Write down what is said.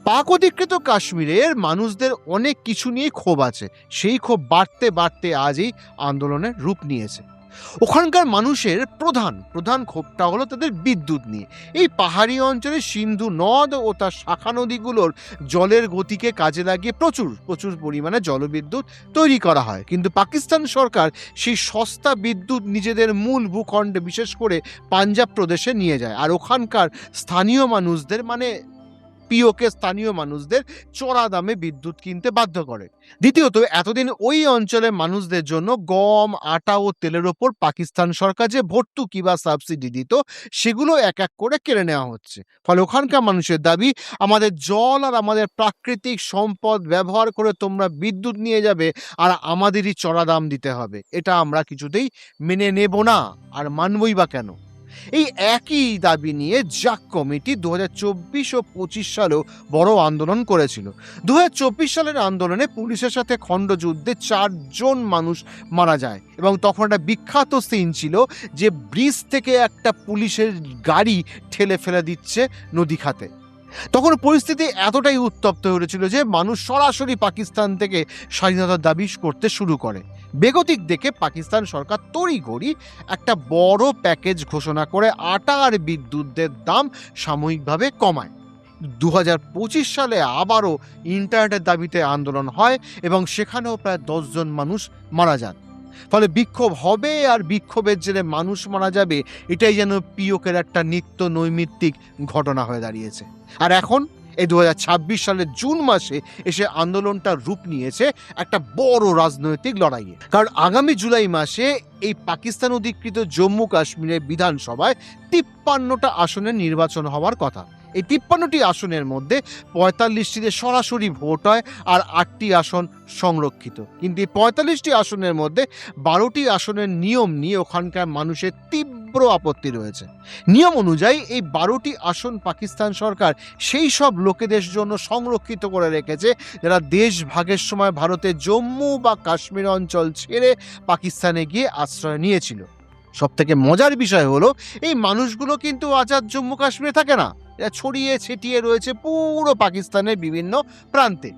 পাক অধিকৃত কাশ্মীরের মানুষদের অনেক কিছু নিয়ে ক্ষোভ আছে। সেই ক্ষোভ বাড়তে বাড়তে আজ এই আন্দোলনের রূপ নিয়েছে। ওখানকার মানুষের প্রধান প্রধান ক্ষোভটা হলো তাদের বিদ্যুৎ নিয়ে। এই পাহাড়ি অঞ্চলে সিন্ধু নদ ও তার শাখা নদীগুলোর জলের গতিকে কাজে লাগিয়ে প্রচুর প্রচুর পরিমাণে জলবিদ্যুৎ তৈরি করা হয়, কিন্তু পাকিস্তান সরকার সেই সস্তা বিদ্যুৎ নিজেদের মূল ভূখণ্ডে, বিশেষ করে পাঞ্জাব প্রদেশে নিয়ে যায়, আর ওখানকার স্থানীয় মানুষদের, মানে পিওকে স্থানীয় মানুষদের চড়া দামে বিদ্যুৎ কিনতে বাধ্য করে। দ্বিতীয়ত, এতদিন ওই অঞ্চলের মানুষদের জন্য গম, আটা ও তেলের ওপর পাকিস্তান সরকার যে ভর্তুকি বা সাবসিডি দিত, সেগুলো এক এক করে কেড়ে নেওয়া হচ্ছে। ফলে ওখানকার মানুষের দাবি, আমাদের জল আর আমাদের প্রাকৃতিক সম্পদ ব্যবহার করে তোমরা বিদ্যুৎ নিয়ে যাবে আর আমাদেরই চড়া দাম দিতে হবে। এটা আমরা কিছুতেই মেনে নেব না, আর মানবই বা কেন? এই একই দাবি নিয়ে জাক কমিটি 2024 ও 25 সালেও বড় আন্দোলন করেছিল। 2024 সালের আন্দোলনে পুলিশের সাথে খণ্ডযুদ্ধে 4 জন মানুষ মারা যায়, এবং তখন একটা বিখ্যাত সিন ছিল যে ব্রিজ থেকে একটা পুলিশের গাড়ি ঠেলে ফেলে দিচ্ছে নদী খাতে। তখন পরিস্থিতি এতটাই উত্তপ্ত হয়েছিল যে মানুষ সরাসরি পাকিস্তান থেকে স্বাধীনতার দাবি করতে শুরু করে। বেগতিক দেখে পাকিস্তান সরকার তড়িঘড়ি একটা বড় প্যাকেজ ঘোষণা করে আটা আর বিদ্যুতের দাম সাময়িকভাবে কমায়। 2025 সালে আবারও ইন্টারনেটের দাবিতে আন্দোলন হয়, এবং সেখানেও প্রায় 10 জন মানুষ মারা যান। ফলে বিক্ষোভ হবে আর বিক্ষোভের জেরে মানুষ মারা যাবে, এটাই যেন পিওকের একটা নিত্য নৈমিত্তিক ঘটনা হয়ে দাঁড়িয়েছে। আর এখন এই 2026 সালের জুন মাসে এসে আন্দোলনটা রূপ নিয়েছে একটা বড় রাজনৈতিক লড়াইয়ে। কারণ আগামী জুলাই মাসে এই পাকিস্তান অধিকৃত জম্মু কাশ্মীরের বিধানসভায় 53টা আসনের নির্বাচন হওয়ার কথা। এই 53টি আসনের মধ্যে 45টিতে সরাসরি ভোট হয় আর 8টি আসন সংরক্ষিত। কিন্তু এই 45টি আসনের মধ্যে 12টি আসনের নিয়ম নিয়ে ওখানকার মানুষের তীব্র আপত্তি রয়েছে। নিয়ম অনুযায়ী এই 12টি আসন পাকিস্তান সরকার সেই সব লোকেদের জন্য সংরক্ষিত করে রেখেছে যারা দেশ ভাগের সময় ভারতের জম্মু বা কাশ্মীর অঞ্চল ছেড়ে পাকিস্তানে গিয়ে আশ্রয় নিয়েছিল। সব থেকে মজার বিষয় হলো, এই মানুষগুলো কিন্তু আজাদ জম্মু কাশ্মীরে থাকে না, এরা ছড়িয়ে ছিটিয়ে রয়েছে পুরো পাকিস্তানের বিভিন্ন প্রান্তে।